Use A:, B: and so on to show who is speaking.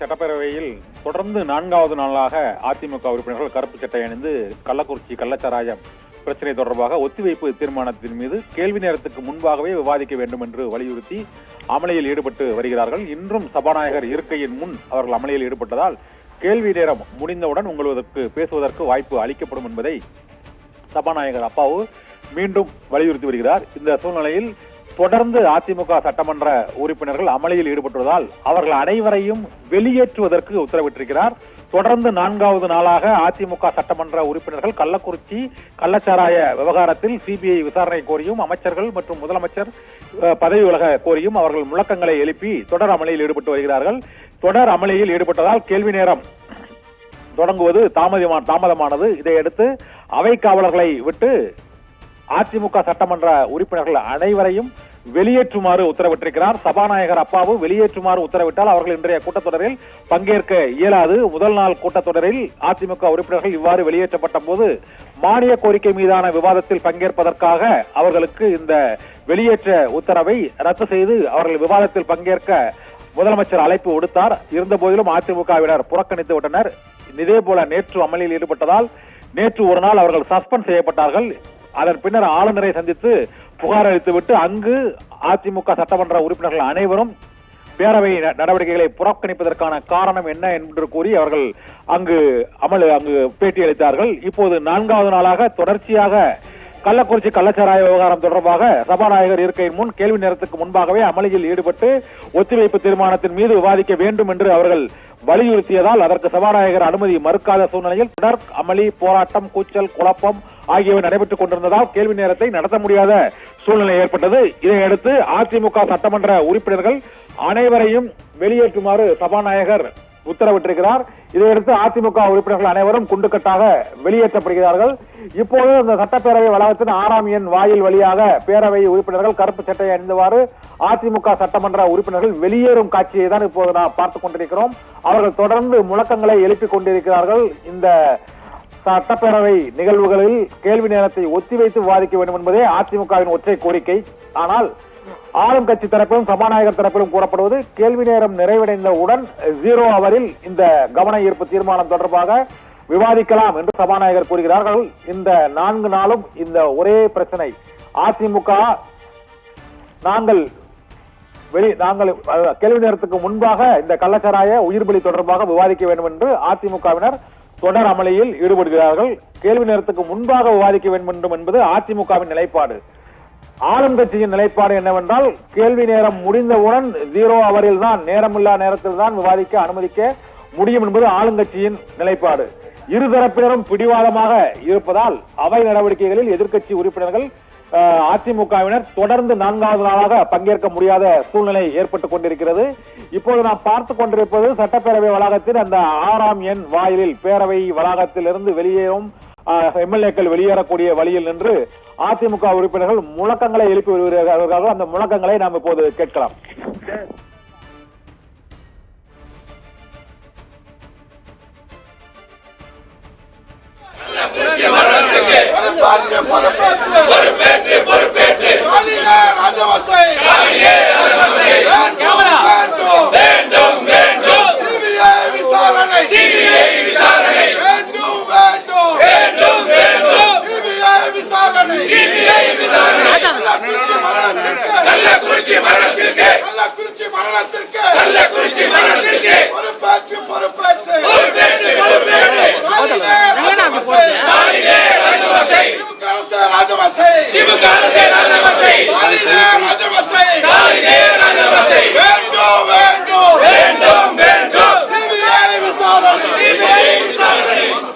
A: சட்டப்பேரவையில் தொடர்ந்து 4வது நாளாக அதிமுக உறுப்பினர்கள் கருப்பு சட்டை அணிந்து கள்ளக்குறிச்சி கள்ளச்சாராயம் பிரச்சனை தொடர்பாக ஒத்திவைப்பு தீர்மானத்தின் மீது கேள்வி நேரத்துக்கு முன்பாகவே விவாதிக்க வேண்டும் என்று வலியுறுத்தி அமளியில் ஈடுபட்டு வருகிறார்கள். இன்றும் சபாநாயகர் இருக்கையின் முன் அவர்கள் அமளியில் ஈடுபட்டதால் கேள்வி நேரம் முடிந்தவுடன் உங்களுக்கு பேசுவதற்கு வாய்ப்பு அளிக்கப்படும் என்பதை சபாநாயகர் அப்பாவு மீண்டும் வலியுறுத்தி வருகிறார். இந்த சூழ்நிலையில் தொடர்ந்து அதிமுக சட்டமன்ற உறுப்பினர்கள் அமளியில் ஈடுபட்டுள்ளதால் அவர்கள் அனைவரையும் வெளியேற்றுவதற்கு உத்தரவிட்டிருக்கிறார். தொடர்ந்து 4வது நாளாக அதிமுக சட்டமன்ற உறுப்பினர்கள் கள்ளக்குறிச்சி கள்ளச்சாராய விவகாரத்தில் சிபிஐ விசாரணை கோரியும் அமைச்சர்கள் மற்றும் முதலமைச்சர் பதவி விலக கோரியும் அவர்கள் முழக்கங்களை எழுப்பி தொடர் அமளியில் ஈடுபட்டு வருகிறார்கள். தொடர் அமளியில் ஈடுபட்டதால் கேள்வி நேரம் தொடங்குவது தாமதமானது. இதையடுத்து அவை காவலர்களை விட்டு அதிமுக சட்டமன்ற உறுப்பினர்கள் அனைவரையும் வெளியேற்றுமாறு உத்தரவிட்டிருக்கிறார். சபாநாயகர் அப்பாவு வெளியேற்றுமாறு உத்தரவிட்டால் அவர்கள் இன்றைய கூட்டத்தொடரில் பங்கேற்க இயலாது. முதல் நாள் கூட்டத்தொடரில் அதிமுக உறுப்பினர்கள் இவ்வாறு வெளியேற்றப்பட்ட போது மானிய கோரிக்கை மீதான விவாதத்தில் பங்கேற்பதற்காக அவர்களுக்கு இந்த வெளியேற்ற உத்தரவை ரத்து செய்து அவர்கள் விவாதத்தில் பங்கேற்க முதலமைச்சர் அழைப்பு விடுத்தார். இருந்த போதிலும் அதிமுகவினர் புறக்கணித்து விட்டனர். இதே போல நேற்று அமளியில் ஈடுபட்டதால் நேற்று ஒரு நாள் அவர்கள் சஸ்பெண்ட் செய்யப்பட்டார்கள். அதன் பின்னர் ஆளுநரை சந்தித்து புகார் அளித்துவிட்டு அங்கு அதிமுக சட்டமன்ற உறுப்பினர்கள் அனைவரும் பேரவை நடவடிக்கைகளை புறக்கணிப்பதற்கான காரணம் என்ன என்று கூறி அவர்கள் அங்கு பேட்டி அளித்தார்கள். இப்போது 4வது நாளாக தொடர்ச்சியாக கள்ளக்குறிச்சி கள்ளச்சாராய விவகாரம் தொடர்பாக சபாநாயகர் இருக்கையின் முன் கேள்வி நேரத்துக்கு முன்பாகவே அமளியில் ஈடுபட்டு ஒத்திவைப்பு தீர்மானத்தின் மீது விவாதிக்க வேண்டும் என்று அவர்கள் வலியுறுத்தியதால் அதற்கு சபாநாயகர் அனுமதி மறுக்காத சூழ்நிலையில் தொடர் அமளி, போராட்டம், கூச்சல், குழப்பம் ஆகியவை நடைபெற்றுக் கொண்டிருந்ததால் கேள்வி நேரத்தை நடத்த முடியாத சூழ்நிலை ஏற்பட்டது. இதையடுத்து அதிமுக சட்டமன்ற உறுப்பினர்கள் அனைவரையும் வெளியேற்றுமாறு சபாநாயகர் உத்தரவிட்டிருக்கிறார். இதையடுத்து அதிமுக உறுப்பினர்கள் அனைவரும் குண்டுக்கட்டாக வெளியேற்றப்படுகிறார்கள். இப்போது இந்த சட்டப்பேரவை வளாகத்தின் 6ஆம் எண் வாயில் வழியாக பேரவை உறுப்பினர்கள் கருப்பு சட்டை அணிந்தவாறு அதிமுக சட்டமன்ற உறுப்பினர்கள் வெளியேறும் காட்சியை தான் இப்போது நாம் பார்த்துக் கொண்டிருக்கிறோம். அவர்கள் தொடர்ந்து முழக்கங்களை எழுப்பிக் கொண்டிருக்கிறார்கள். இந்த சட்டப்பேரவை நிகழ்வுகளில் கேள்வி நேரத்தை ஒத்திவைத்து விவாதிக்க வேண்டும் என்பதே அதிமுகவின் ஒற்றை கோரிக்கை. ஆனால் ஆளும் கட்சி தரப்பிலும் சபாநாயகர் தரப்பிலும் கூறப்படுவது கேள்வி நேரம் நிறைவடைந்தவுடன் 0 ஹவரில் இந்த கவன ஈர்ப்பு தீர்மானம் தொடர்பாக விவாதிக்கலாம் என்று சபாநாயகர் கூறுகிறார்கள். இந்த 4 நாளும் இந்த ஒரே பிரச்சனை. அதிமுக நாங்கள் கேள்வி நேரத்துக்கு முன்பாக இந்த கள்ளச்சாராய உயிர்பலி தொடர்பாக விவாதிக்க வேண்டும் என்று அதிமுகவினர் தொடர் அமளியில் ஈடுபடுகிறார்கள். கேள்வி நேரத்துக்கு முன்பாக விவாதிக்க வேண்டும் என்பது அதிமுகவின் நிலைப்பாடு. ஆளும் கட்சியின் நிலைப்பாடு என்னவென்றால் கேள்வி நேரம் முடிந்தவுடன் 0 ஹவரில் தான், நேரமில்லா நேரத்தில் தான் விவாதிக்க அனுமதிக்க முடியும் என்பது ஆளுங்கட்சியின் நிலைப்பாடு. இருதரப்பினரும் பிடிவாதமாக இருப்பதால் அவை நடவடிக்கைகளில் எதிர்க்கட்சி உறுப்பினர்கள் அதிமுகவினர் தொடர்ந்து 4வது நாளாக பங்கேற்க முடியாத சூழ்நிலை ஏற்பட்டுக் கொண்டிருக்கிறது. இப்போது நாம் பார்த்துக் கொண்டிருப்பது சட்டப்பேரவை வளாகத்தில் அந்த 6ஆம் எண் வாயிலில் பேரவை வளாகத்தில் இருந்து வெளியேறும் எம்எல்ஏக்கள் வெளியேறக்கூடிய வழியில் நின்று அதிமுக உறுப்பினர்கள் முழக்கங்களை எழுப்பி வருகிறார்கள். அந்த முழக்கங்களை நாம் இப்போது கேட்கலாம்.
B: கள்ளக்குறிச்சி மரணத்திற்கு பொறுப்பேற்று